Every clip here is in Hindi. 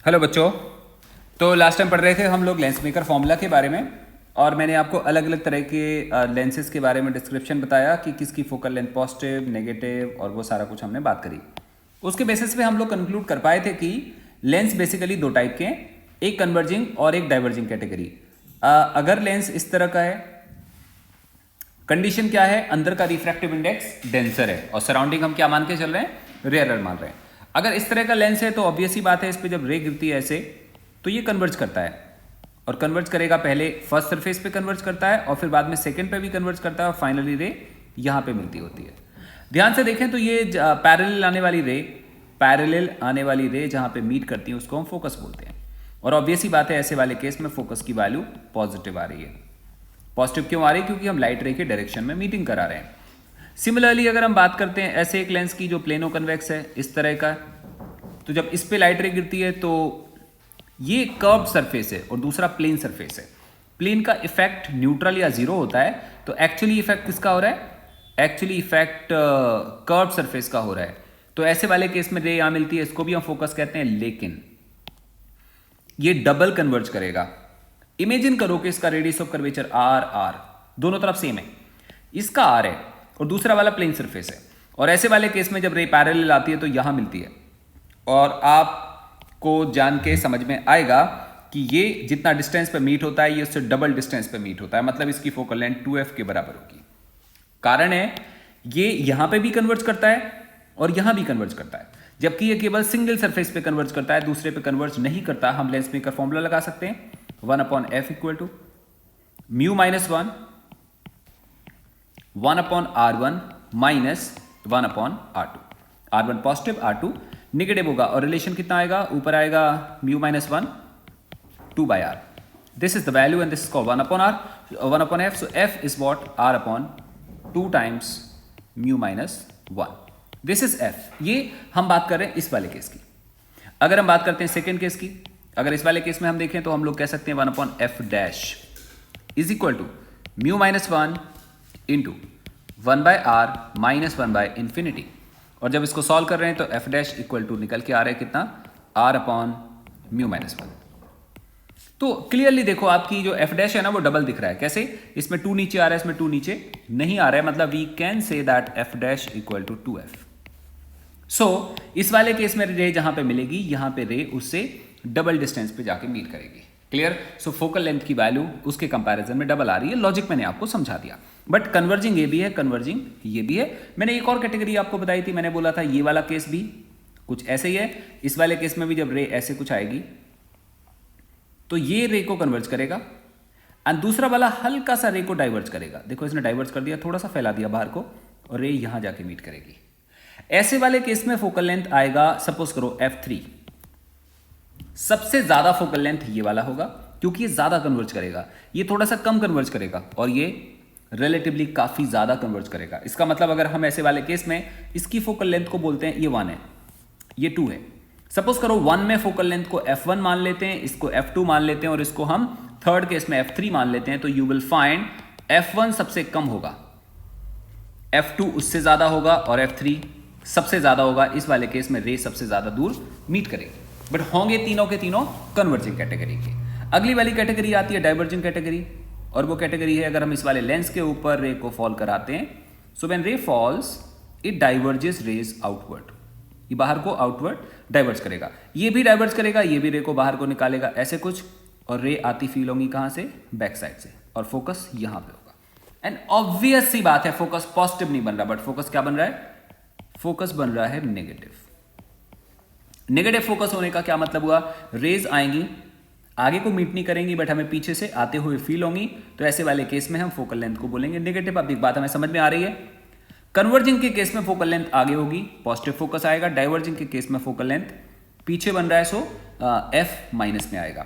हेलो बच्चों। तो लास्ट टाइम पढ़ रहे थे हम लोग लेंस मेकर फॉर्मूला के बारे में, और मैंने आपको अलग अलग तरह के लेंसेज के बारे में डिस्क्रिप्शन बताया कि किसकी फोकल लेंथ पॉजिटिव नेगेटिव और वो सारा कुछ हमने बात करी। उसके बेसिस पे हम लोग कंक्लूड कर पाए थे कि लेंस बेसिकली दो टाइप के हैं, एक कन्वर्जिंग और एक डाइवर्जिंग कैटेगरी। अगर लेंस इस तरह का है, कंडीशन क्या है, अंदर का रिफ्रैक्टिव इंडेक्स डेंसर है और सराउंडिंग हम क्या मान के चल रहे हैं, रेयरर मान रहे हैं। अगर इस तरह का लेंस है तो ऑब्वियस ही बात है, इस पे जब रे गिरती है ऐसे तो ये कन्वर्ज करता है, और कन्वर्ज करेगा, पहले फर्स्ट सरफेस पे कन्वर्ज करता है और फिर बाद में सेकंड पे भी कन्वर्ज करता है और फाइनली रे यहाँ पे मिलती होती है। ध्यान से देखें तो ये पैरेलल आने वाली रे जहाँ पे मीट करती है उसको हम फोकस बोलते हैं, और ऑब्वियस ही बात है ऐसे वाले केस में फोकस की वैल्यू पॉजिटिव आ रही है। पॉजिटिव क्यों आ रही है? क्योंकि हम लाइट रे के डायरेक्शन में मीटिंग करा रहे हैं। सिमिलरली अगर हम बात करते हैं ऐसे एक लेंस की जो प्लेनो कन्वेक्स है इस तरह का, तो जब इस पे लाइट रे गिरती है तो ये कर्व सरफेस है और दूसरा प्लेन सरफेस है। प्लेन का इफेक्ट न्यूट्रल या जीरो होता है, तो एक्चुअली इफेक्ट किसका हो रहा है? एक्चुअली इफेक्ट कर्व सरफेस का हो रहा है। तो ऐसे वाले केस में रे यहां मिलती है, इसको भी हम फोकस कहते हैं, लेकिन ये डबल कन्वर्ज करेगा। इमेजिन करो कि इसका रेडियस ऑफ कर्वेचर आर दोनों तरफ सेम है, इसका आर है और दूसरा वाला प्लेन सरफेस है, और ऐसे वाले केस में जब रे पैरेलल आती है तो यहां मिलती है, और आपको जान के समझ में आएगा कि ये जितना डिस्टेंस पे मीट होता है ये उससे डबल डिस्टेंस पे मीट होता है, मतलब इसकी फोकल लेंथ 2f के बराबर होगी। कारण है ये यहां पे भी कन्वर्ज करता है और यहां भी कन्वर्ज करता है, जबकि ये केवल सिंगल सरफेस पे कन्वर्ज करता है, दूसरे पे कन्वर्ज नहीं करता। हम लेंस मेकर फॉर्मूला लगा सकते हैं 1/f equal to mu minus 1/r1 minus 1/r2। r1 positive r2 negative होगा, और रिलेशन कितना आएगा? ऊपर आएगा mu minus 1 2/r। This is the value and this is called 1/f। So f is what? r/2 times mu minus 1। This is f। ये हम बात कर रहे हैं इस वाले केस की। अगर हम बात करते हैं सेकेंड केस की, अगर इस वाले केस में हम देखें तो हम लोग कह सकते हैं 1/f dash is equal to mu minus 1 into 1/r minus 1/इंफिनिटी, और जब इसको सॉल्व कर रहे हैं तो f डैश इक्वल टू निकल के आ रहा है कितना? r/म्यू माइनस 1। तो क्लियरली देखो आपकी जो f डैश है ना वो डबल दिख रहा है। कैसे? इसमें 2 नीचे आ रहा है, इसमें 2 नीचे नहीं आ रहा है, मतलब we can say that f dash equal to 2f। So इस वाले केस में रे जहां पे मिलेगी यहां पे रे उससे डबल डिस्टेंस पे जाके मीट करेगी। क्लियर? सो फोकल लेंथ की वैल्यू उसके कंपैरिजन में डबल आ रही है। लॉजिक मैंने आपको समझा दिया, बट कन्वर्जिंग ये भी है, कन्वर्जिंग ये भी है। मैंने एक और कैटेगरी आपको बताई थी, मैंने बोला था ये वाला केस भी कुछ ऐसे ही है। इस वाले केस में भी जब रे ऐसे कुछ आएगी तो ये रे को कन्वर्ज करेगा, एंड दूसरा वाला हल्का सा रे को डाइवर्ज करेगा। देखो इसने डाइवर्ज कर दिया, थोड़ा सा फैला दिया बाहर को, और रे यहां जाके मीट करेगी। ऐसे वाले केस में फोकल लेंथ आएगा, सपोज करो f3। सबसे ज्यादा फोकल लेंथ ये वाला होगा क्योंकि ये ज्यादा कन्वर्ज करेगा, ये थोड़ा सा कम कन्वर्ज करेगा, और ये रिलेटिवली काफी ज्यादा कन्वर्ज करेगा। इसका मतलब अगर हम ऐसे वाले केस में इसकी फोकल लेंथ को बोलते हैं, ये 1 है, ये 2 है। सपोज करो 1 में फोकल लेंथ को f1 मान लेते हैं, इसको f2 मान लेते हैं, और इसको हम थर्ड केस में f3 मान लेते हैं, तो यू विल फाइंड f1 सबसे कम होगा, f2 उससे ज्यादा होगा और f3 सबसे ज्यादा होगा। इस वाले केस में रे सबसे ज्यादा दूर मीट करेगी, बट होंगे तीनों के तीनों कन्वर्जिंग कैटेगरी के। अगली वाली कैटेगरी आती है डाइवर्जिंग कैटेगरी, और वो कैटेगरी है अगर हम इस वाले लेंस के ऊपर रे को फॉल कराते हैं, so when ray falls it diverges rays outward, ये बाहर को आउटवर्ड डाइवर्ज करेगा, ये भी डाइवर्ज करेगा, ये भी रे को बाहर को निकालेगा, ऐसे कुछ, और रे आती फील होंगी कहां से? बैक साइड से, और फोकस यहां पे होगा। एंड ऑब्वियस सी बात है फोकस पॉजिटिव नहीं बन रहा, बट फोकस क्या बन रहा है? फोकस बन रहा है नेगेटिव। नेगेटिव फोकस होने का क्या मतलब हुआ? रेज आएंगी, आगे को मीट नहीं करेंगी, बट हमें पीछे से आते हुए फील होंगी, तो ऐसे वाले केस में हम फोकल लेंथ को बोलेंगे नेगेटिव। अब एक बात हमें समझ में आ रही है, कन्वर्जिंग के केस में फोकल लेंथ आगे होगी, पॉजिटिव फोकस आएगा। डाइवर्जिंग के केस में फोकल लेंथ पीछे बन रहा है, सो f माइनस में आएगा,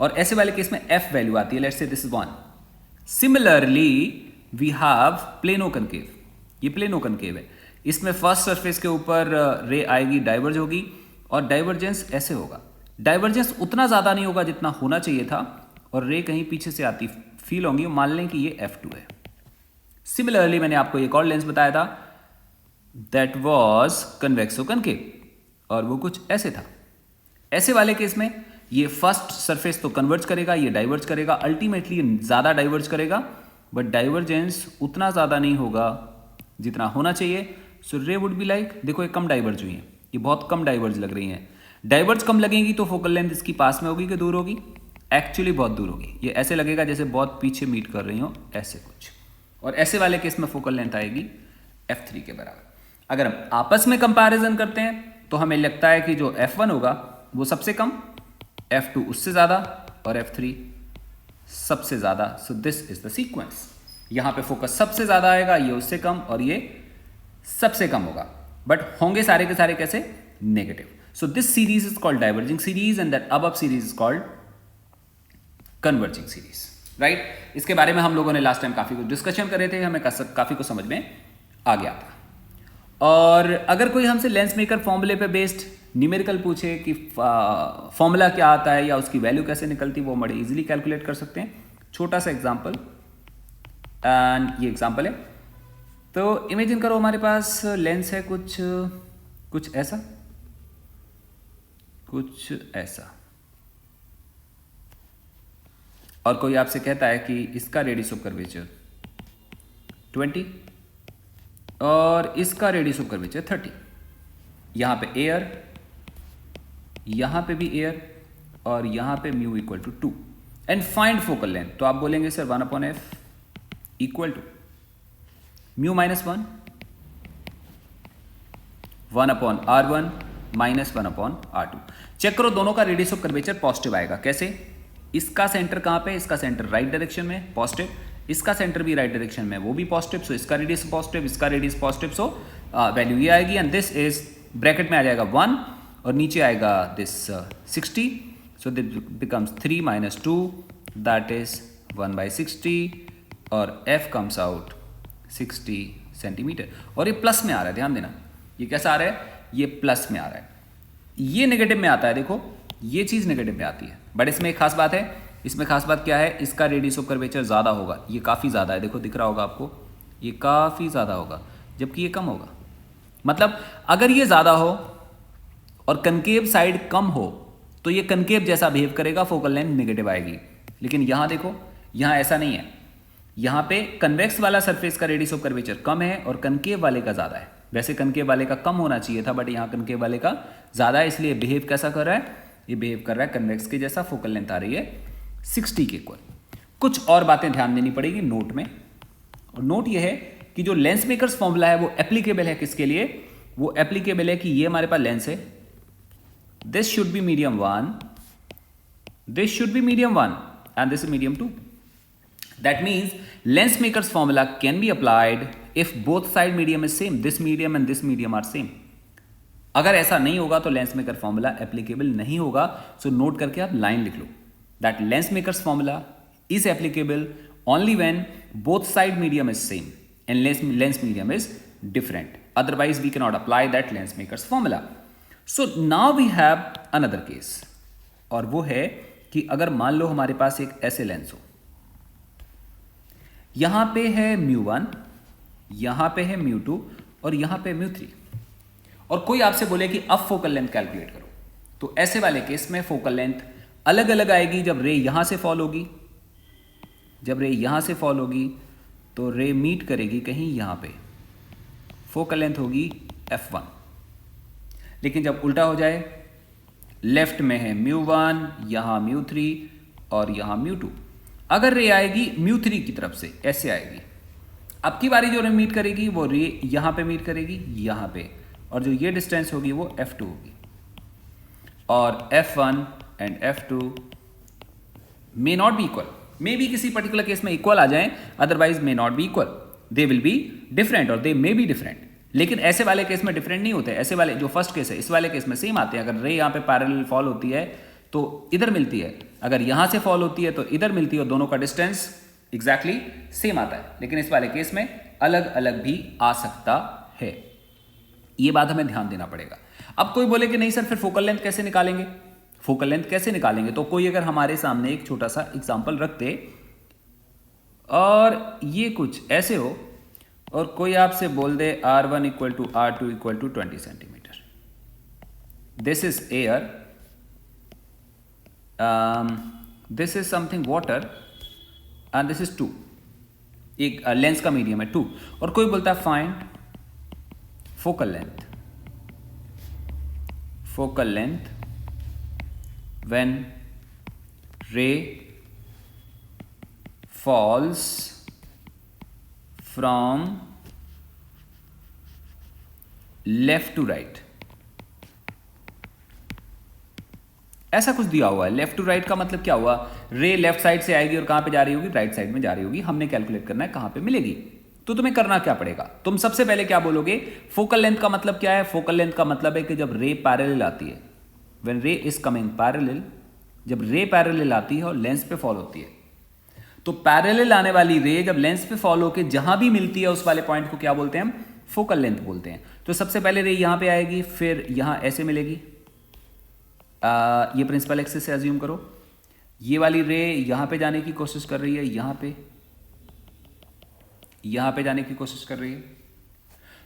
और ऐसे वाले केस में f वैल्यू आती है, let's say this is 1। Similarly we have plano concave, ये प्लेनो कनकेव है, इसमें फर्स्ट सरफेस के ऊपर रे आएगी, डाइवर्ज होगी, और डाइवर्जेंस ऐसे होगा। डाइवर्जेंस उतना ज्यादा नहीं होगा जितना होना चाहिए था, और रे कहीं पीछे से आती फील होंगी, मान लें कि ये f2 है। सिमिलरली मैंने आपको एक और लेंस बताया था, दैट वाज कन्वेक्सो कनकेव, और वो कुछ ऐसे था। ऐसे वाले केस में ये फर्स्ट सरफेस तो कन्वर्ज करेगा, ये डाइवर्ज करेगा, अल्टीमेटली ज़्यादा डाइवर्ज करेगा, बट डाइवर्जेंस उतना ज़्यादा नहीं होगा जितना होना चाहिए. सो रे वुड बी लाइक, देखो ये कम डाइवर्ज हुई है, ये बहुत कम डाइवर्ज लग रही हैं. डाइवर्ज कम लगेंगी तो फोकल लेंथ इसकी पास में होगी कि दूर होगी? एक्चुअली बहुत दूर होगी. ये ऐसे लगेगा जैसे बहुत पीछे मीट कर रही हो, ऐसे कुछ. और ऐसे वाले केस में फोकल लेंथ आएगी f3 के बराबर. अगर हम आपस में कंपैरिजन करते हैं तो हमें लगता है कि जो f1 होगा वो सबसे कम, f2 उससे ज़्यादा और f3 सबसे ज़्यादा. So this is the sequence. यहाँ पे फोकस सबसे ज़्यादा आएगा, ये उससे कम और ये सबसे कम होगा, बट होंगे सारे के सारे कैसे? Negative. So this series is called diverging series and that above series is called converging series. Right. इसके बारे में हम लोगों ने लास्ट टाइम काफ़ी कुछ डिस्कशन करे थे, हमें काफ़ी कुछ समझ में आ गया था. और अगर कोई हमसे लेंस मेकर फॉर्मूले पे बेस्ड न्यूमेरिकल पूछे कि फॉर्मूला क्या आता है या उसकी वैल्यू कैसे निकलती, वो बड़े इजीली कैलकुलेट कर सकते हैं. छोटा सा एग्जांपल, एंड ये एग्जांपल है. तो इमेजिन करो हमारे पास लेंस है कुछ ऐसा, और कोई आपसे कहता है कि इसका रेडियस ऑफ कर्वेचर 20 और इसका रेडियस ऑफ कर्वेचर 30. यहाँ पे एयर, यहाँ पे भी एयर, और यहाँ पे mu equal to 2 and find focal length. तो आप बोलेंगे sir 1/f equal to mu minus 1/r1 minus 1/r2. Check करो दोनों का रेडियस ऑफ कर्वेचर पॉजिटिव आएगा. कैसे? इसका सेंटर कहाँ पे? इसका सेंटर राइट डायरेक्शन में, पॉजिटिव. इसका सेंटर भी राइट डायरेक्शन में, वो भी पॉजिटिव. सो इसका रेडियस पॉजिटिव, इसका रेडियस पॉजिटिव. सो वैल्यू ये आएगी एंड दिस इज ब्रैकेट में आ जाएगा 1 और नीचे आएगा this 60. So this becomes 3 minus 2 that is 1/60 और f कम्स आउट 60 सेंटीमीटर. और ये प्लस में आ रहा है, ध्यान देना. ये कैसा आ रहा है? ये प्लस में आ रहा है. ये नेगेटिव में आता है. देखो ये चीज़ नेगेटिव में आती है, बट इसमें एक खास बात है. इसमें खास बात क्या है? इसका रेडियस ऑफ कर्वेचर ज़्यादा होगा. ये काफ़ी ज़्यादा है, देखो दिख रहा होगा आपको, ये काफ़ी ज़्यादा होगा, जबकि ये कम होगा. मतलब अगर ये ज़्यादा हो और कनकेव साइड कम हो तो ये कनकेव जैसा बिहेव करेगा, फोकल लेंथ नेगेटिव आएगी. लेकिन यहाँ देखो, यहाँ ऐसा नहीं है. यहाँ पे कन्वेक्स वाला सरफेस का रेडियस ऑफ कर्वेचर कम है और कनकेव वाले का ज़्यादा है. वैसे कनकेव वाले का कम होना चाहिए था, बट यहाँ कनकेव वाले का ज़्यादा है, इसलिए बिहेव कैसा कर रहा है? ये बिहेव कर रहा है कन्वेक्स के जैसा. फोकल लेंथ आ रही है 60 के इक्वल. कुछ और बातें ध्यान देनी पड़ेगी नोट में, और नोट ये है कि जो लेंस मेकर्स फॉर्मूला है वो एप्लीकेबल है किसके लिए? वो एप्लीकेबल है कि ये हमारे पास लेंस है, this should be medium 1, this should be medium 1 and this is medium 2. That means lens makers formula can be applied if both side medium is same, this medium and this medium are same. अगर ऐसा नहीं होगा तो लेंस मेकर फॉर्मूला एप्लीकेबल नहीं होगा. सो नोट करके आप लाइन लिख लो, that lens makers formula is applicable only when both side medium is same and lens medium is different. Otherwise we cannot apply that lens maker's formula. So now we have another case, और वो है कि अगर मान लो हमारे पास एक ऐसे लेंस हो, यहां पे है μ1, यहां पे है μ2 और यहां पे μ3, और कोई आपसे बोले कि अब फोकल लेंथ कैलकुलेट करो, तो ऐसे वाले केस में फोकल लेंथ अलग अलग आएगी. जब रे यहां से फॉल होगी, जब रे यहां से फॉल होगी तो रे मीट करेगी कहीं यहां पे, फोकल लेंथ होगी f1. लेकिन जब उल्टा हो जाए, लेफ्ट में है μ1, यहां μ3 और यहां μ2, अगर रे आएगी μ3 की तरफ से, ऐसे आएगी, अब की बारी जो रे मीट करेगी वो रे यहां पे मीट करेगी, यहां पे, और जो ये डिस्टेंस होगी वो f2 होगी. और f1 and f2 may not be equal, may भी किसी पर्टिकुलर केस में इक्वल आ जाएं, otherwise may not be equal, they will be different और दे मे बी डिफरेंट. लेकिन ऐसे वाले केस में डिफरेंट नहीं होते. ऐसे वाले जो फर्स्ट केस है, इस वाले केस में सेम आते हैं. अगर रे यहाँ पे पैरेलल फॉल होती है तो इधर मिलती है, अगर यहाँ से फॉल होती है तो इधर मिलती है, और दोनों का डिस्टेंस एग्जैक्टली सेम आता है. लेकिन इस वाले केस में अलग अलग भी आ सकता है. ये बात हमें ध्यान देना पड़ेगा. अब कोई बोले कि नहीं सर फिर फोकल लेंथ कैसे निकालेंगे, फोकल लेंथ कैसे निकालेंगे? तो कोई अगर हमारे सामने एक छोटा सा एग्जांपल रखते और ये कुछ ऐसे हो, और कोई आपसे बोल दे R1 equal to R2 equal to 20 centimetre, this is air this is something water and this is 2, एक लेंस का मीडियम है 2, और कोई बोलता है find focal length when ray falls from left to right. ऐसा कुछ दिया हुआ है। लेफ्ट टू राइट का मतलब क्या हुआ, रे लेफ्ट साइड से आएगी और कहां पे जा रही होगी, राइट साइड में जा रही होगी। हमने कैलकुलेट करना है कहां पे मिलेगी। तो तुम्हें करना क्या पड़ेगा, तुम सबसे पहले क्या बोलोगे, फोकल लेंथ का मतलब क्या है। फोकल लेंथ का मतलब है कि जब रे पैरेलल आती है, व्हेन रे इज कमिंग पैरेलल, जब रे पैरेलल आती है और लेंस पे फॉल होती है, तो पैरेलल आने वाली रे जब लेंस पे फॉल होकर जहां भी मिलती है उस वाले पॉइंट को क्या बोलते हैं हम, फोकल लेंथ बोलते हैं। तो सबसे पहले रे यहां पे आएगी, फिर यहां ऐसे मिलेगी, ये प्रिंसिपल एक्सिस से अज्यूम करो, ये वाली रे यहां पे जाने की कोशिश कर रही है, यहां पे जाने की कोशिश कर रही है,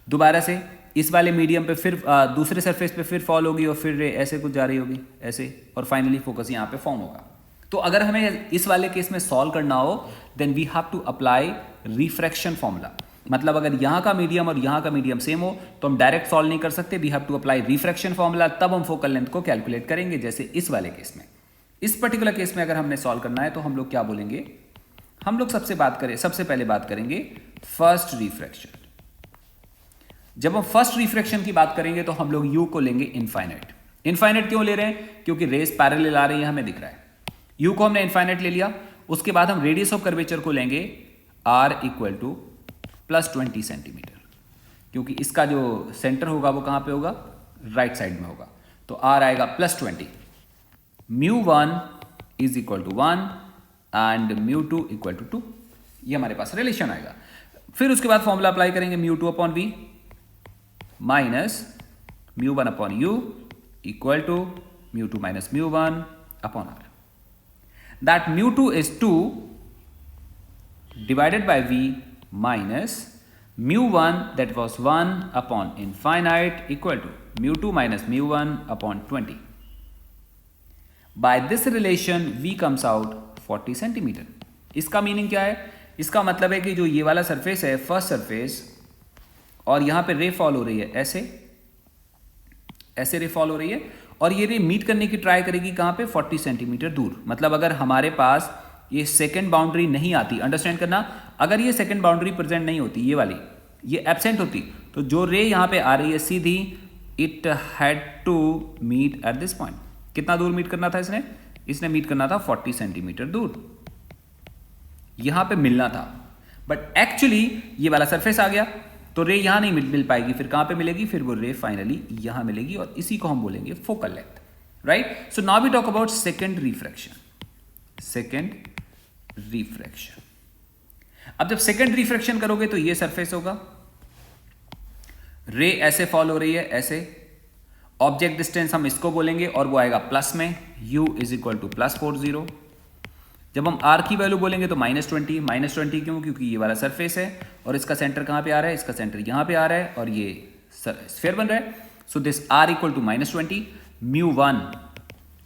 दोबारा से इस वाले मीडियम पे फिर दूसरे सरफेस पे फिर फॉल होगी और फिर रे ऐसे कुछ जा रही होगी ऐसे, और फाइनली फोकस यहां पे फॉर्म होगा। तो अगर हमें इस वाले केस में सॉल्व करना हो then we have to apply refraction formula. मतलब अगर यहां का मीडियम और यहां का मीडियम सेम हो तो हम डायरेक्ट सॉल्व नहीं कर सकते, we have to apply refraction formula, तब हम फोकल लेंथ को कैलकुलेट करेंगे। जैसे इस वाले केस में, इस पर्टिकुलर केस में अगर हमने सॉल्व करना है तो हम लोग क्या बोलेंगे, हम लोग सबसे पहले बात करेंगे फर्स्ट रिफ्रैक्शन। जब हम फर्स्ट रिफ्रैक्शन की बात करेंगे तो हम लोग u को लेंगे इनफाइनाइट। इनफाइनाइट क्यों ले रहे हैं, क्योंकि रेस पैरेलल आ रही है, हमें दिख रहा है। u को हमने इनफाइनाइट ले लिया, उसके बाद हम रेडियस ऑफ कर्वेचर को लेंगे r इक्वल टू +20 सेंटीमीटर, क्योंकि इसका जो सेंटर होगा वो कहां पे होगा, राइट साइड में होगा। तो r आएगा +20, μ1 is equal to 1 and μ2 equal to 2, ये हमारे पास रिलेशन आएगा। फिर उसके बाद फॉर्मूला अप्लाई करेंगे μ2 upon v minus μ1 upon u equal to μ2 minus μ1 upon r। That μ2 is 2 divided by v minus μ1 that was 1 upon infinite equal to μ2 minus μ1 upon 20. By this relation v comes out 40 centimetre. इसका मीनिंग क्या है, इसका मतलब है कि जो ये वाला सरफेस है फर्स्ट सरफेस, और यहां पे रे फॉल हो रही है ऐसे रे फॉल हो रही है, और ये रे मीट करने की ट्राई करेगी कहां पे, 40 सेंटीमीटर दूर। मतलब अगर हमारे पास ये सेकंड बाउंड्री नहीं आती, अंडरस्टैंड करना, अगर ये सेकंड बाउंड्री प्रेजेंट नहीं होती, ये वाली ये एब्सेंट होती, तो जो रे यहां पे आ रही है सीधी, it had to meet at this point. कितना दूर मीट करना था इसने मीट करना था 40 सेंटीमीटर दूर, यहां पे मिलना था। बट एक्चुअली ये वाला सरफेस आ गया तो रे यहां नहीं मिल पाएगी, फिर कहां पे मिलेगी, फिर वो रे फाइनली यहां मिलेगी, और इसी को हम बोलेंगे focal length, right. So now we talk about second refraction. अब जब सेकंड रिफ्रैक्शन करोगे तो ये सरफेस होगा, रे ऐसे फॉल हो रही है ऐसे, ऑब्जेक्ट डिस्टेंस हम इसको बोलेंगे और वो आएगा प्लस में, u इज इक्वल टू +40। जब हम r की वैल्यू बोलेंगे तो -20 क्यों, क्योंकि ये वाला सरफेस है और इसका सेंटर कहां पे आ रहा है, इसका सेंटर यहां पे आ रहा है और ये स्फीयर बन रहा है। So this r equal to -20, μ1,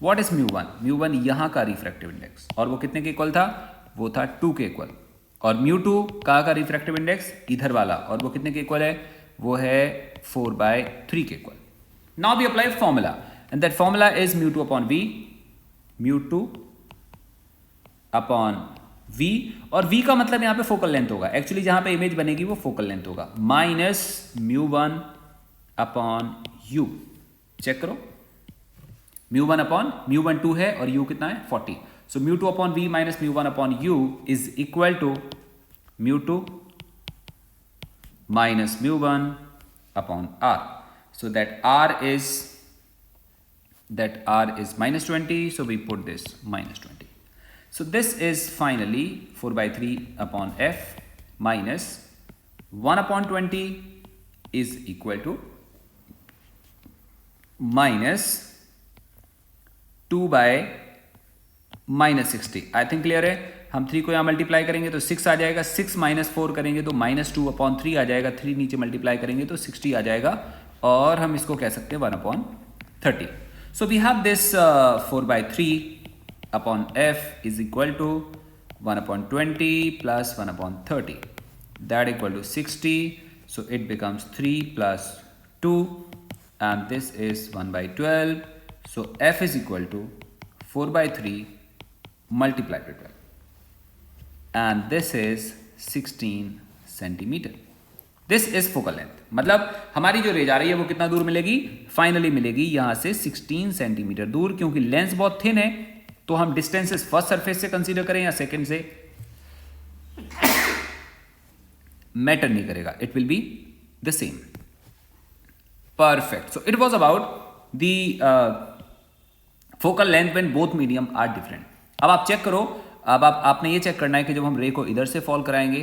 what is μ1 यहां का रिफ्रैक्टिव इंडेक्स, और वो कितने के इक्वल था, वो था 2 के इक्वल, और μ2 कहां का रिफ्रैक्टिव इंडेक्स, इधर वाला, और वो कितने के इक्वल है, वो है 4/3 के equal. Now we apply formula and that formula is μ2 upon v, और v का मतलब यहां पे फोकल लेंथ होगा, एक्चुअली जहां पे इमेज बनेगी वो फोकल लेंथ होगा, माइनस μ1 अपॉन u। चेक करो, μ1 2 है और u कितना है 40, so μ2 upon v minus μ1 upon u is equal to μ2 minus μ1 upon r। So that r is -20, so we put this -20. So this is finally 4/3 upon f minus 1 upon 20 is equal to minus 2/-60। I think clear है। हम 3 को यहाँ मल्टीप्लाई करेंगे तो 6 आ जाएगा, 6 - 4 करेंगे तो -2/3 आ जाएगा, 3 नीचे मल्टीप्लाई करेंगे तो 60 आ जाएगा, और हम इसको कह सकते हैं 1/30। So we have this 4/3 upon f is equal to 1/20 plus 1/30 that equal to 60. So it becomes 3 plus 2 and this is 1/12. So f is equal to 4/3 multiplied by 12 and this is 16 centimeter. This is focal length. मतलब हमारी जो रेज आ रही है वो कितना दूर मिलेगी? फाइनली मिलेगी यहां से 16 सेंटीमीटर दूर, क्योंकि लेंस बहुत थिन है तो हम डिस्टेंसेस फर्स्ट सरफेस से कंसीडर करें या सेकंड से मैटर नहीं करेगा, it will be the same. Perfect. So it was about the focal length when both medium are different. अब आप चेक करो, अब आपने ये चेक करना है कि जब हम रे को इधर से फॉल कराएंगे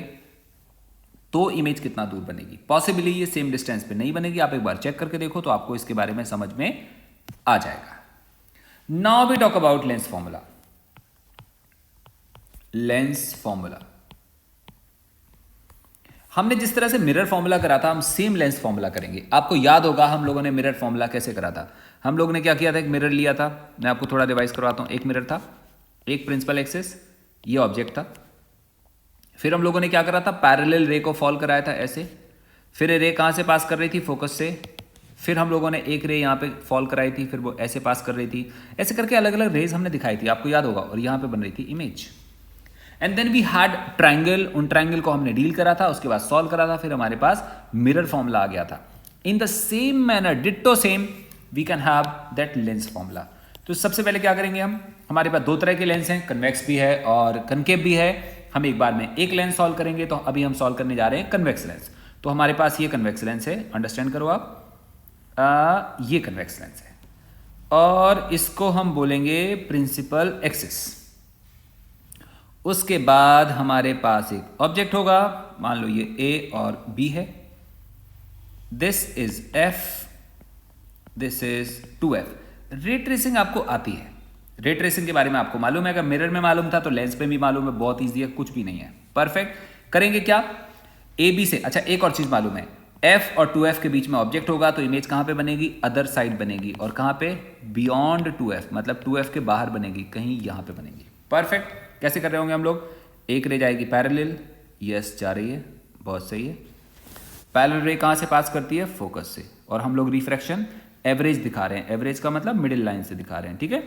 तो इमेज कितना दूर बनेगी. पॉसिबली ये सेम डिस्टेंस पे नहीं बनेगी, आप एक बार चेक करके देखो तो आपको इसके बारे में समझ में आ जाएगा. Now we talk about lens formula. Lens formula हमने जिस तरह से मिरर फॉर्मूला करा था हम सेम लेंस फॉर्मूला करेंगे. आपको याद होगा हम लोगों ने मिरर फॉर्मूला कैसे करा था. हम लोगों ने क्या किया था, एक मिरर लिया था. मैं आपको थोड़ा रिवाइज करवाता हूं. एक मिरर था, एक प्रिंसिपल एक्सिस, ये ऑब्जेक्ट था. फिर हम लोगों ने क्या करा था, पैरेलल रे को फॉल कराया था ऐसे. फिर रे कहां से पास कर रही थी, फोकस से. फिर हम लोगों ने एक रे यहाँ पे फॉल कराई थी, फिर वो ऐसे पास कर रही थी. ऐसे करके अलग अलग रेज हमने दिखाई थी, आपको याद होगा. और यहाँ पे बन रही थी image. And then we had triangle. उन ट्राइंगल को हमने डील करा था, उसके बाद सॉल्व करा था. फिर हमारे पास मिरर फॉर्मूला आ गया था. In the same manner, ditto same, we can have that lens formula. तो सबसे पहले क्या करेंगे हम, हमारे पास दो तरह के लेंस हैं, कन्वेक्स भी है और कनकेव भी है. हम एक बार में एक लेंस सॉल्व करेंगे. तो अभी हम सॉल्व करने जा रहे हैं कन्वेक्स लेंस. तो हमारे पास ये कन्वेक्स लेंस है, अंडरस्टैंड करो आप. ये कन्वेक्स लेंस है और इसको हम बोलेंगे प्रिंसिपल एक्सिस. उसके बाद हमारे पास एक ऑब्जेक्ट होगा, मान लो ये ए और बी है. This is F, this is 2f. Ray tracing आपको आती है, रे ट्रेसिंग के बारे में आपको मालूम है. अगर मिरर में मालूम था तो लेंस पे भी मालूम है. बहुत ईजी है, कुछ भी नहीं है. परफेक्ट. करेंगे क्या, ए बी से. अच्छा एक और चीज मालूम है, f और 2f के बीच में ऑब्जेक्ट होगा तो इमेज कहां पे बनेगी, अदर साइड बनेगी. और कहां पे, बियॉन्ड 2f, मतलब 2f के बाहर बनेगी, कहीं यहां पे बनेगी. परफेक्ट. कैसे कर रहे होंगे हम लोग, एक रे जाएगी पैरेलल, यस जा रही है, बहुत सही है. पैरेलल रे कहां से पास करती है, फोकस से. और हम लोग रिफ्रैक्शन एवरेज दिखा रहे हैं. एवरेज का मतलब मिडिल लाइन से दिखा रहे हैं, ठीक है.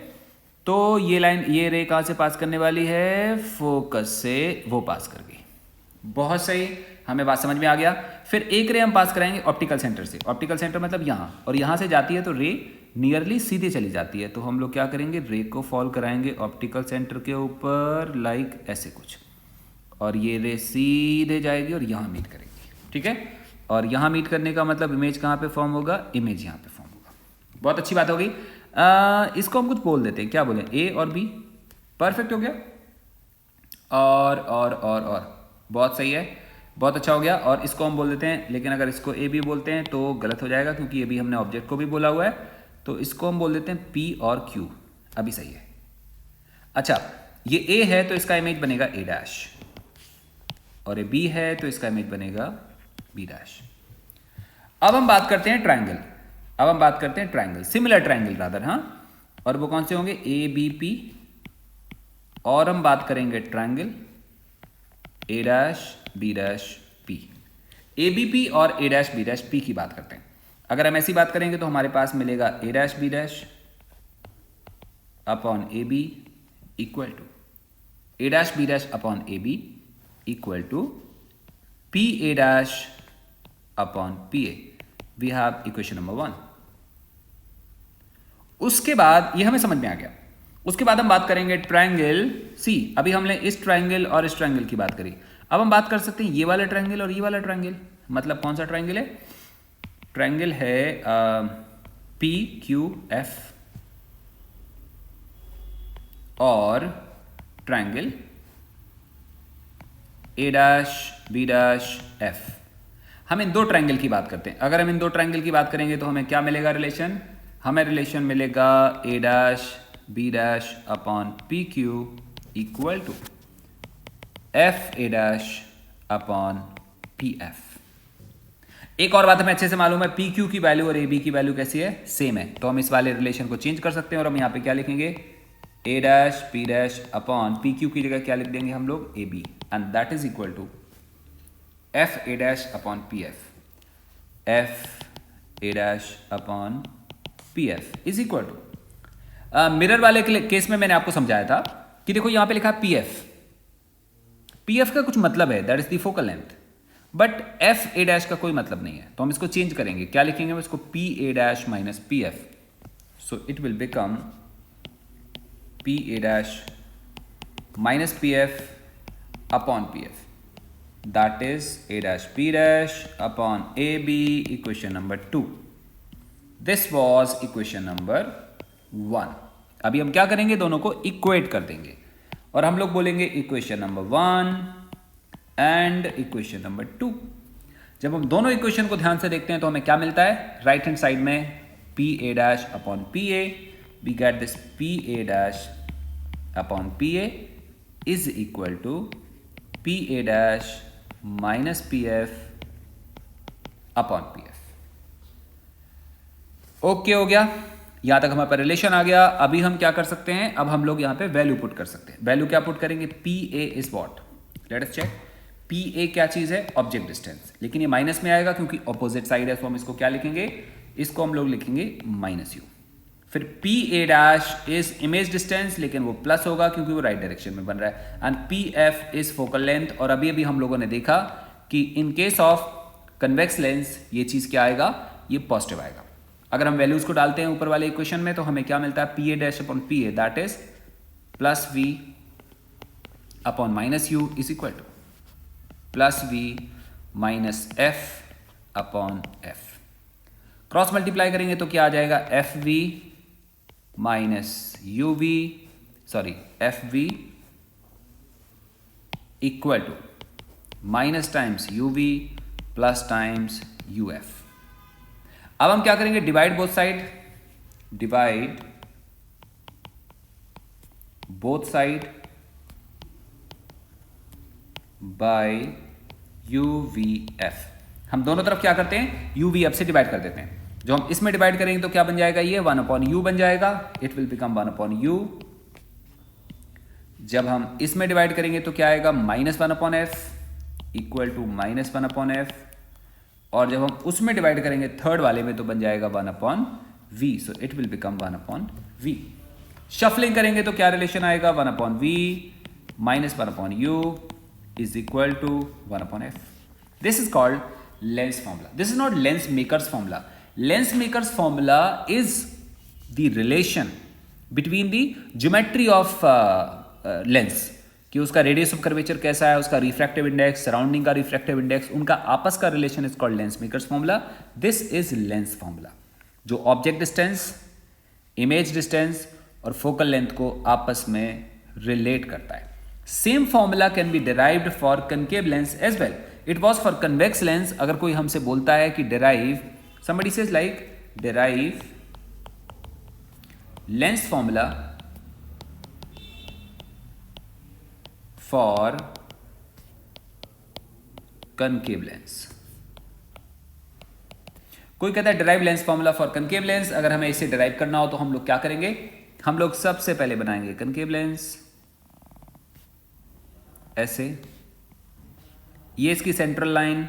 तो ये लाइन, ये रे कहां से पास करने वाली है, फोकस से वो पास कर गई. बहुत सही, हमें बात समझ में आ गया. फिर एक रे हम पास कराएंगे ऑप्टिकल सेंटर से. ऑप्टिकल सेंटर मतलब यहां, और यहां से जाती है तो रे नियरली सीधे चली जाती है. तो हम लोग क्या करेंगे, रे को फॉल कराएंगे ऑप्टिकल सेंटर के ऊपर, लाइक ऐसे कुछ. और ये रे सीधे जाएगी और यहाँ मीट करेगी, ठीक है. और यहाँ मीट करने का मतलब इमेज कहाँ पे फॉर्म होगा, इमेज यहाँ पे फॉर्म होगा. बहुत अच्छी बात हो गई. इसको हम कुछ बोल देते हैं, क्या बोले, ए और बी. परफेक्ट हो गया. और बहुत सही है, बहुत अच्छा हो गया. और इसको हम बोल देते हैं, लेकिन अगर इसको ए बी बोलते हैं तो गलत हो जाएगा, क्योंकि ये भी हमने ऑब्जेक्ट को भी बोला हुआ है. तो इसको हम बोल देते हैं पी और क्यू. अभी सही है. अच्छा ये ए है तो इसका इमेज बनेगा ए डैश, और ये बी है तो इसका इमेज बनेगा बी डैश. अब हम बात करते हैं ट्राइंगल. अब हम बात करते हैं ट्राइंगल, सिमिलर ट्राइंगल रादर. हाँ, और वो कौन से होंगे, ए बी पी. और हम बात करेंगे triangle A dash B dash P. A B P और A dash B dash P की बात करते हैं. अगर हम ऐसी बात करेंगे तो हमारे पास मिलेगा A dash B dash upon A B equal to A dash B dash upon A B equal to P A dash upon P A. We have equation number 1. उसके बाद ये हमें समझ में आ गया. उसके बाद हम बात करेंगे ट्राइंगल सी. अभी हमने इस ट्राइंगल और इस ट्राइंगल की बात करी. अब हम बात कर सकते हैं ये वाला ट्राइंगल और ये वाला ट्राइंगल. मतलब कौन सा ट्राइंगल है, ट्राइंगल है पी क्यू एफ और triangle A dash B dash F. हम इन दो ट्राइंगल की बात करते हैं. अगर हम इन दो ट्राइंगल की बात करेंगे तो हमें क्या मिलेगा रिलेशन, हमें रिलेशन मिलेगा A dash B dash upon P Q equal to F A dash upon P F. एक और बात हमें अच्छे से मालूम है, पी क्यू की वैल्यू और ए बी की वैल्यू कैसी है, सेम है. तो हम इस वाले रिलेशन को चेंज कर सकते हैं और हम यहाँ पे क्या लिखेंगे, A dash P dash upon P Q की जगह क्या लिख देंगे हम लोग, A B, and that is equal to F A dash upon P F A dash upon P F is equal to, mirror वाले केस में मैंने आपको समझाया था कि देखो यहां पे लिखा है पी एफ का कुछ मतलब है, that is the focal length, but F A dash का कोई मतलब नहीं है, तो हम इसको चेंज करेंगे, क्या लिखेंगे हम इसको, P A dash minus P F, so it will become P A dash minus P F upon P F, that is A dash P dash upon A B, equation number 2. This was equation number 1. अभी हम क्या करेंगे, दोनों को इक्वेट कर देंगे और हम लोग बोलेंगे equation number 1 and equation number 2. जब हम दोनों इक्वेशन को ध्यान से देखते हैं तो हमें क्या मिलता है, राइट हैंड साइड में P A dash upon P A, we get this P A dash upon P A is equal to P A dash minus P F upon P F. Okay हो गया, यहां तक हमारे पास रिलेशन आ गया. अभी हम क्या कर सकते हैं, अब हम लोग यहां पे वैल्यू पुट कर सकते हैं. वैल्यू क्या पुट करेंगे, P A is what, let us check. P A क्या चीज है, ऑब्जेक्ट डिस्टेंस, लेकिन ये माइनस में आएगा क्योंकि ऑपोजिट साइड है, तो हम इसको क्या लिखेंगे, इसको हम लोग लिखेंगे माइनस यू. फिर P A dash is image distance, लेकिन वो प्लस होगा क्योंकि वो राइट डायरेक्शन में बन रहा है, and P F is focal length. और अभी अभी हम लोगों ने देखा कि in case of convex lens ये चीज क्या आएगा, ये पॉजिटिव आएगा. अगर हम वैल्यूज को डालते हैं ऊपर वाले इक्वेशन में तो हमें क्या मिलता है, P A dash upon P A, that is plus v upon minus you is equal to plus v minus f upon f. Cross multiply करेंगे तो क्या आ जाएगा, f v minus u v, sorry f v equal to minus times u v plus times u f. अब हम क्या करेंगे, divide both side, divide both side by u v f. हम दोनों तरफ क्या करते हैं, यू वी एफ से डिवाइड कर देते हैं. जो हम इसमें डिवाइड करेंगे तो क्या बन जाएगा, ये 1 अपॉन यू बन जाएगा, it will become 1 upon u. जब हम इसमें डिवाइड करेंगे तो क्या आएगा, minus 1 upon f equal to minus 1 upon f. और जब हम उसमें डिवाइड करेंगे थर्ड वाले में तो बन जाएगा 1 upon v, so it will become 1 upon v. Shuffling करेंगे तो क्या रिलेशन आएगा, 1 upon v minus 1 upon you is equal to 1 upon f. This is called lens formula. This is not lens makers formula. Lens makers formula is the relation between the geometry of lens, कि उसका रेडियस ऑफ कर्वेचर कैसा है, उसका रिफ्रैक्टिव इंडेक्स, सराउंडिंग का रिफ्रैक्टिव इंडेक्स, उनका आपस का relation is called lens makers formula. This is lens formula, जो ऑब्जेक्ट डिस्टेंस, इमेज डिस्टेंस और फोकल लेंथ को आपस में रिलेट करता है. Same formula can be derived for concave lens as well. It was for convex lens. अगर कोई हमसे बोलता है कि derive, somebody says like derive lens formula for concave lens. कोई कहता है derive lens formula for concave lens. अगर हमें इसे डिराइव करना हो तो हम लोग क्या करेंगे, हम लोग सबसे पहले बनाएंगे कनकेव लेंस ऐसे, ये इसकी सेंट्रल लाइन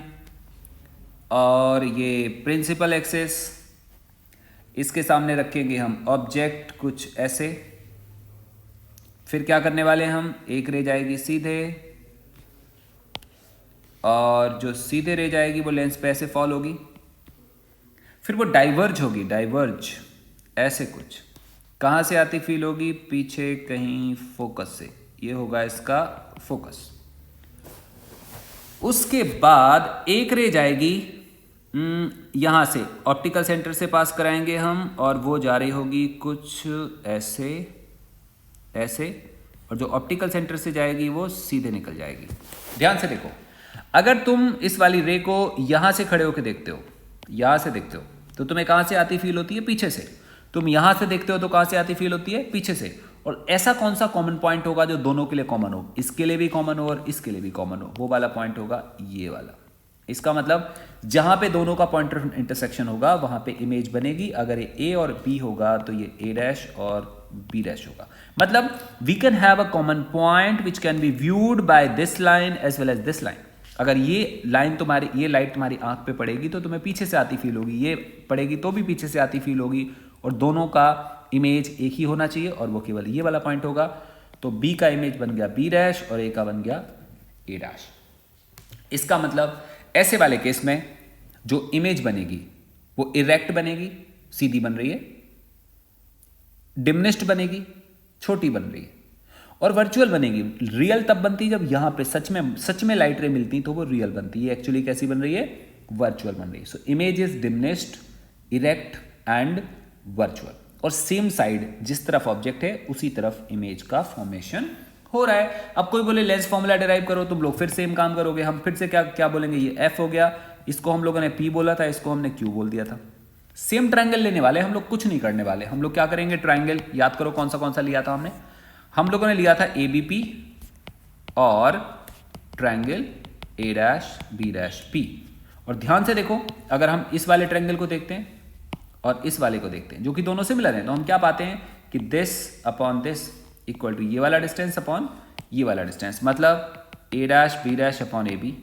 और ये प्रिंसिपल एक्सिस, इसके सामने रखेंगे हम ऑब्जेक्ट कुछ ऐसे. फिर क्या करने वाले हैं हम, एक रे जाएगी सीधे और जो सीधे रे जाएगी वो लेंस पे ऐसे फॉल होगी. फिर वो डाइवर्ज होगी, डाइवर्ज ऐसे कुछ, कहाँ से आती फील होगी, पीछे कहीं फोकस से, ये होगा इसका फोकस. उसके बाद एक रे जाएगी यहां से, ऑप्टिकल सेंटर से पास कराएंगे हम, और वो जा रही होगी कुछ ऐसे ऐसे, और जो ऑप्टिकल सेंटर से जाएगी वो सीधे निकल जाएगी. ध्यान से देखो, अगर तुम इस वाली रे को यहां से खड़े होकर देखते हो, यहां से देखते हो, तो तुम्हें कहां से आती फील होती है, पीछे से. तुम यहां से देखते हो तो कहां से आती फील होती है, पीछे से. और ऐसा कौन सा कॉमन पॉइंट होगा जो दोनों के लिए कॉमन हो, इसके लिए भी कॉमन हो और इसके लिए भी कॉमन हो, वो वाला पॉइंट होगा ये वाला. इसका मतलब जहां पे दोनों का पॉइंट ऑफ इंटरसेक्शन होगा वहां पे इमेज बनेगी. अगर ये ए और बी होगा तो ये ए डैश और बी डैश होगा। मतलब we can have a common point which can be viewed by this line as well as this line. अगर ये लाइन तुम्हारी, ये लाइट तुम्हारी आंख पे पड़ेगी तो तुम्हें पीछे से आती फील होगी, ये पड़ेगी तो भी पीछे से आती फील होगी, और दोनों का इमेज एक ही होना चाहिए और वो केवल ये वाला पॉइंट होगा। तो बी का इमेज बन गया बी डैश और ए का बन गया ए डैश। इसका मतलब ऐसे वाले केस में जो इमेज बनेगी वो इरेक्ट बनेगी, सीधी बन रही है, डिमिनिश्ड बनेगी, छोटी बन रही है, और वर्चुअल बनेगी। रियल तब बनती है जब यहां पे सच में लाइट रे मिलती तो वो रियल बनती है। एक्चुअली कैसी बन रही है? वर्चुअल बन रही है। So image is diminished, erect and virtual. और सेम साइड जिस तरफ ऑब्जेक्ट है उसी तरफ इमेज का फॉर्मेशन हो रहा है। अब कोई बोले लेंस फॉर्मूला डिराइव करो, तुम लोग फिर सेम काम करोगे। हम फिर से क्या बोलेंगे? ये एफ हो गया, इसको हम लोगों ने पी बोला था, इसको हमने क्यू बोल दिया था। सेम ट्रायंगल लेने वाले हम लोग, कुछ नहीं करने वाले। हम लोग क्या करेंगे? ट्रायंगल याद करो कौन सा लिया था हमने। हम लोगों ने लिया था ए बी पी और triangle A dash B dash P. और ध्यान से देखो, अगर हम इस वाले ट्रायंगल को देखते हैं और इस वाले को देखते हैं जो कि दोनों सिमिलर हैं, तो हम क्या पाते हैं कि this upon this equal to ये वाला डिस्टेंस अपॉन ये वाला डिस्टेंस। मतलब A dash B dash upon A B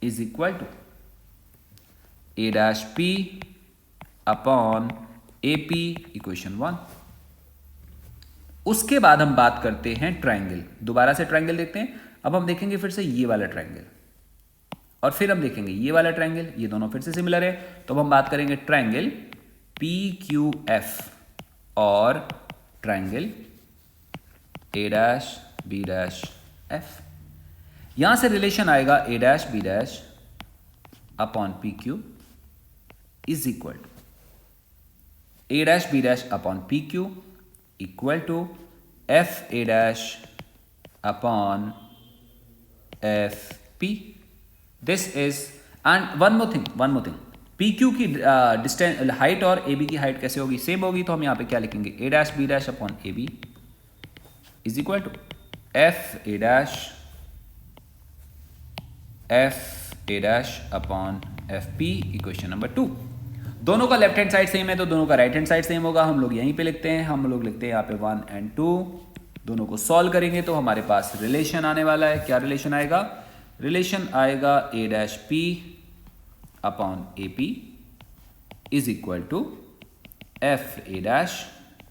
is equal to A dash P upon A P, equation 1। उसके बाद हम बात करते हैं ट्रायंगल। दोबारा से ट्रायंगल देखते हैं। अब हम देखेंगे फिर से ये वाला ट्रायंगल और फिर हम देखेंगे ये वाला ट्रायंगल, ये दोनों फिर से सिमिलर है। तो हम बात करेंगे ट्रायंगल पी क्यू एफ और triangle A dash B dash F. यहां से रिलेशन आएगा A dash B dash upon P Q is equal to A dash B dash upon P Q equal to F A dash upon F P. This is and one more thing, P Q की डिस्टेंस हाइट और ए बी की हाइट कैसे होगी? सेम होगी। तो हम यहां पे क्या लिखेंगे? A dash B dash upon A B is equal to F A dash upon F P, equation number 2। दोनों का लेफ्ट हैंड साइड सेम है तो दोनों का राइट हैंड साइड सेम होगा। हम लोग यहीं पे लिखते हैं, हम लोग लिखते हैं यहाँ पे 1 and 2। दोनों को सॉल्व करेंगे तो हमारे पास रिलेशन आने वाला है। क्या रिलेशन आएगा? रिलेशन आएगा A dash P upon A P is equal to F A dash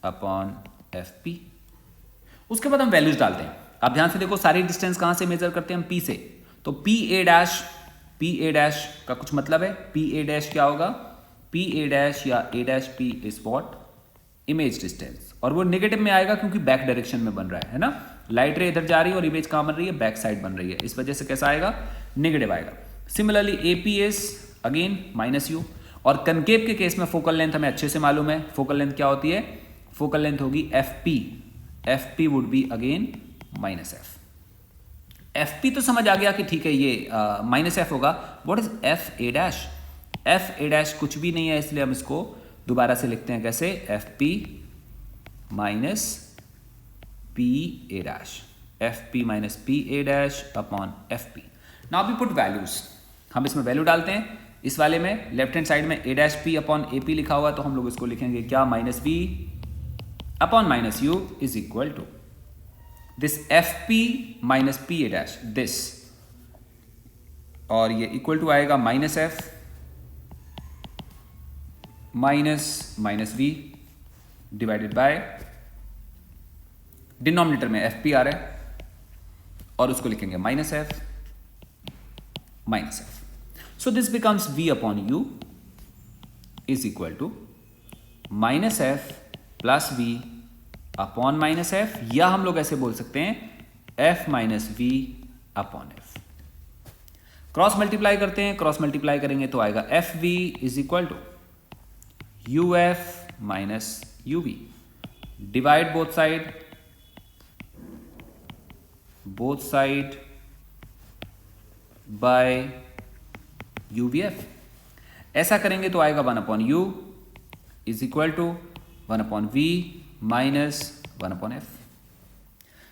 upon F P. उसके बाद हम वैल्यूज डालते हैं। आप ध्यान से देखो, सारी डिस्टेंस कहां से मेजर करते हैं हम? पी से। तो पी ए डैश का कुछ मतलब है। पी ए डैश क्या होगा? पी ए डैश या A dash P is what? Image distance. और वो नेगेटिव में आएगा क्योंकि बैक डायरेक्शन में बन रहा है ना। लाइट रे इधर जा रही है और इमेज कहां बन रही है? बैक साइड बन रही है। इस वजह से कैसा आएगा? नेगेटिव आएगा। Similarly A P is again minus you. और कनकेव के केस में फोकल लेंथ हमें अच्छे से मालूम है। फोकल लेंथ क्या होती है? फोकल लेंथ होगी F P. F P would be again minus F. F P तो समझ आ गया कि ठीक है ये माइनस एफ होगा। What is F A dash? F A dash कुछ भी नहीं है, इसलिए हम इसको दोबारा से लिखते हैं कैसे? F P minus P A dash, F P minus P A dash upon F P. Now we put values. हम इसमें वैल्यू डालते हैं। इस वाले में लेफ्ट हैंड साइड में A dash P upon A P लिखा हुआ, तो हम लोग इसको लिखेंगे क्या? Minus B upon minus you is equal to this F P minus P A dash, this, और ये इक्वल टू आएगा minus F minus V divided by denominator में एफ पी आ रहा है और उसको लिखेंगे minus F. So this becomes V upon you is equal to minus F plus v upon minus f, या हम लोग ऐसे बोल सकते हैं f minus v upon f. Cross multiply करते हैं। क्रॉस मल्टीप्लाई करेंगे तो आएगा f v is equal to u f minus u v. Divide both side by u v f. ऐसा करेंगे तो आएगा 1 upon you is equal to 1 upon v minus 1 upon f.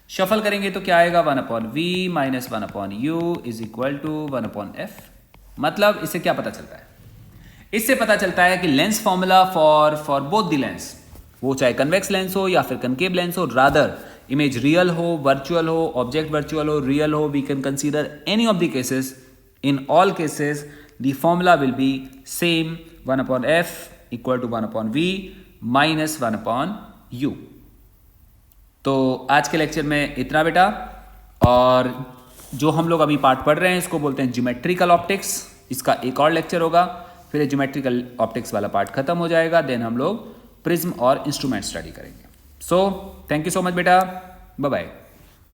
Shuffle करेंगे तो क्या आएगा? 1 upon v minus 1 upon you is equal to 1 upon f. मतलब इससे क्या पता चलता है? इससे पता चलता है कि lens formula for both the lens वो चाहे कन्वेक्स लेंस हो या फिर कनकेव लेंस हो, रादर इमेज रियल हो, वर्चुअल हो, ऑब्जेक्ट वर्चुअल हो, रियल हो, we can consider any of the cases. In all cases, the formula will be same 1 upon f equal to 1 upon v minus 1 upon u. तो आज के लेक्चर में इतना बेटा. और जो हम लोग अभी पार्ट पढ़ रहे हैं इसको बोलते हैं ज्योमेट्रिकल ऑप्टिक्स. इसका एक और लेक्चर होगा, फिर ज्योमेट्रिकल ऑप्टिक्स वाला पार्ट खत्म हो जाएगा. देन हम लोग प्रिज्म और इंस्ट्रूमेंट स्टडी करेंगे. So thank you so much बेटा. Bye bye.